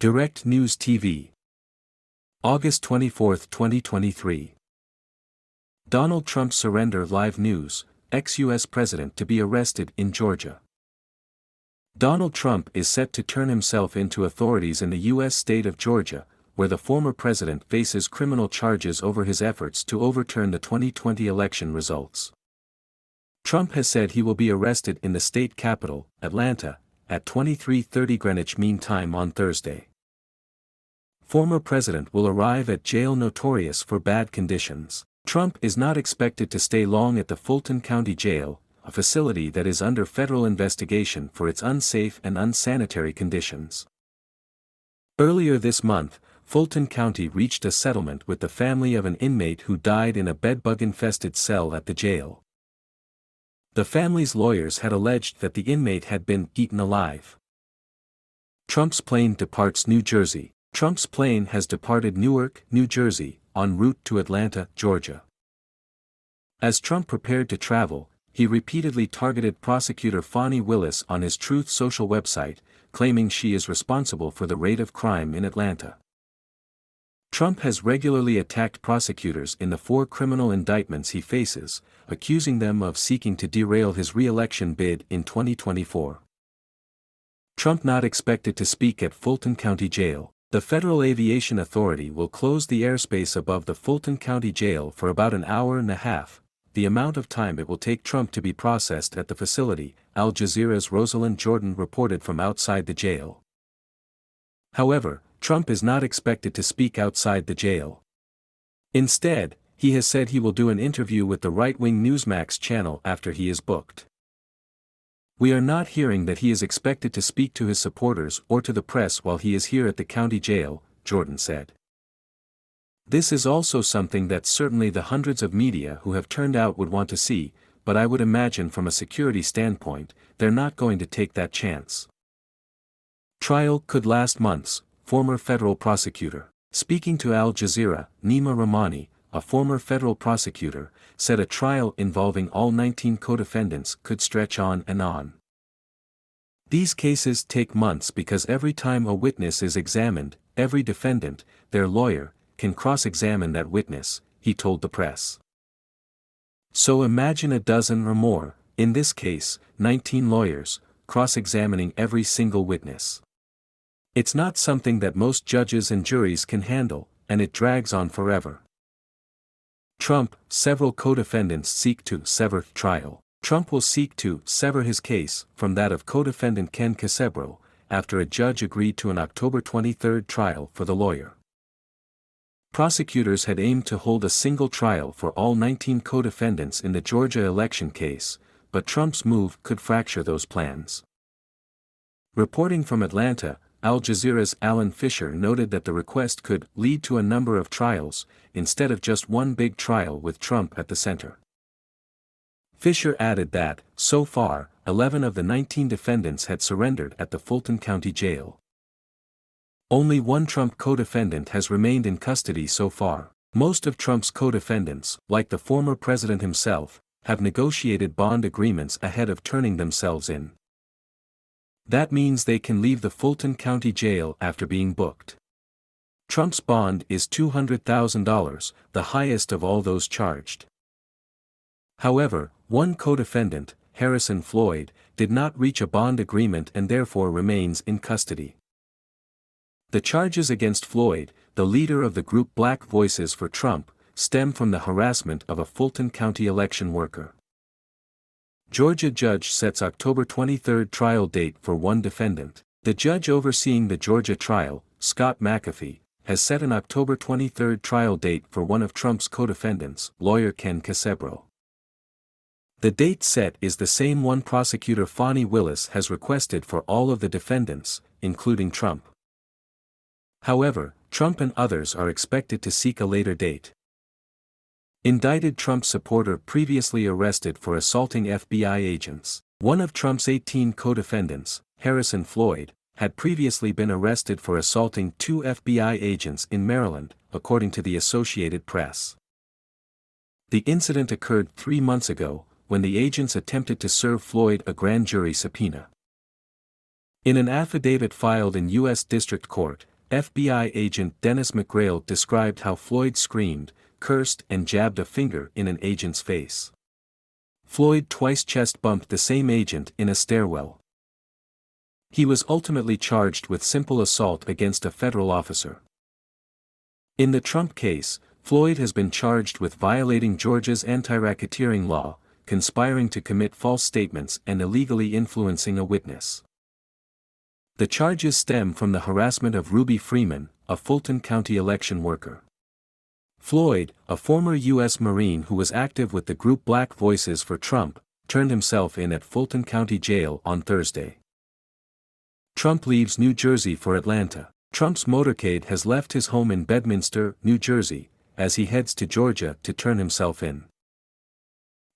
Direct News TV. August 24, 2023. Donald Trump surrender live news, ex-U.S. President to be arrested in Georgia. Donald Trump is set to turn himself into authorities in the U.S. state of Georgia, where the former president faces criminal charges over his efforts to overturn the 2020 election results. Trump has said he will be arrested in the state capital, Atlanta, at 23:30 Greenwich Mean Time on Thursday. Former president will arrive at jail notorious for bad conditions. Trump is not expected to stay long at the Fulton County Jail, a facility that is under federal investigation for its unsafe and unsanitary conditions. Earlier this month, Fulton County reached a settlement with the family of an inmate who died in a bedbug-infested cell at the jail. The family's lawyers had alleged that the inmate had been eaten alive. Trump's plane departs New Jersey. Trump's plane has departed Newark, New Jersey, en route to Atlanta, Georgia. As Trump prepared to travel, he repeatedly targeted prosecutor Fani Willis on his Truth Social website, claiming she is responsible for the rate of crime in Atlanta. Trump has regularly attacked prosecutors in the 4 criminal indictments he faces, accusing them of seeking to derail his re-election bid in 2024. Trump not expected to speak at Fulton County Jail. The Federal Aviation Authority will close the airspace above the Fulton County Jail for about an hour and a half, the amount of time it will take Trump to be processed at the facility, Al Jazeera's Rosalind Jordan reported from outside the jail. However, Trump is not expected to speak outside the jail. Instead, he has said he will do an interview with the right-wing Newsmax channel after he is booked. "We are not hearing that he is expected to speak to his supporters or to the press while he is here at the county jail," Jordan said. "This is also something that certainly the hundreds of media who have turned out would want to see, but I would imagine from a security standpoint, they're not going to take that chance." Trial could last months, former federal prosecutor. Speaking to Al Jazeera, Nima Rahmani, a former federal prosecutor, said a trial involving all 19 co-defendants could stretch on and on. "These cases take months because every time a witness is examined, every defendant, their lawyer, can cross-examine that witness," he told the press. So imagine a dozen or more, in this case, 19 lawyers, cross-examining every single witness. It's not something that most judges and juries can handle, and it drags on forever. Trump, several co-defendants seek to sever trial. Trump will seek to sever his case from that of co-defendant Ken Casebro, after a judge agreed to an October 23 trial for the lawyer. Prosecutors had aimed to hold a single trial for all 19 co-defendants in the Georgia election case, but Trump's move could fracture those plans. Reporting from Atlanta, Al Jazeera's Alan Fisher noted that the request could lead to a number of trials, instead of just one big trial with Trump at the center. Fisher added that, so far, 11 of the 19 defendants had surrendered at the Fulton County Jail. Only one Trump co-defendant has remained in custody so far. Most of Trump's co-defendants, like the former president himself, have negotiated bond agreements ahead of turning themselves in. That means they can leave the Fulton County Jail after being booked. Trump's bond is $200,000, the highest of all those charged. However, one co-defendant, Harrison Floyd, did not reach a bond agreement and therefore remains in custody. The charges against Floyd, the leader of the group Black Voices for Trump, stem from the harassment of a Fulton County election worker. Georgia judge sets October 23 trial date for one defendant. The judge overseeing the Georgia trial, Scott McAfee, has set an October 23 trial date for one of Trump's co-defendants, lawyer Ken Casebro. The date set is the same one prosecutor Fani Willis has requested for all of the defendants, including Trump. However, Trump and others are expected to seek a later date. Indicted Trump supporter previously arrested for assaulting FBI agents. One of Trump's 18 co-defendants, Harrison Floyd, had previously been arrested for assaulting 2 FBI agents in Maryland, according to the Associated Press. The incident occurred 3 months ago, when the agents attempted to serve Floyd a grand jury subpoena. In an affidavit filed in U.S. District Court, FBI agent Dennis McGrail described how Floyd screamed, cursed and jabbed a finger in an agent's face. Floyd twice chest bumped the same agent in a stairwell. He was ultimately charged with simple assault against a federal officer. In the Trump case, Floyd has been charged with violating Georgia's anti-racketeering law, conspiring to commit false statements and illegally influencing a witness. The charges stem from the harassment of Ruby Freeman, a Fulton County election worker. Floyd, a former U.S. Marine who was active with the group Black Voices for Trump, turned himself in at Fulton County Jail on Thursday. Trump leaves New Jersey for Atlanta. Trump's motorcade has left his home in Bedminster, New Jersey, as he heads to Georgia to turn himself in.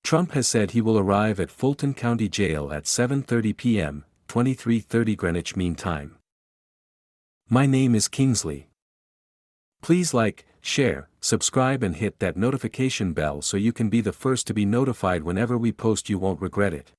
Trump has said he will arrive at Fulton County Jail at 7:30 p.m., 23:30 Greenwich Mean Time. My name is Kingsley. Please like, share, subscribe and hit that notification bell so you can be the first to be notified whenever we post. You won't regret it.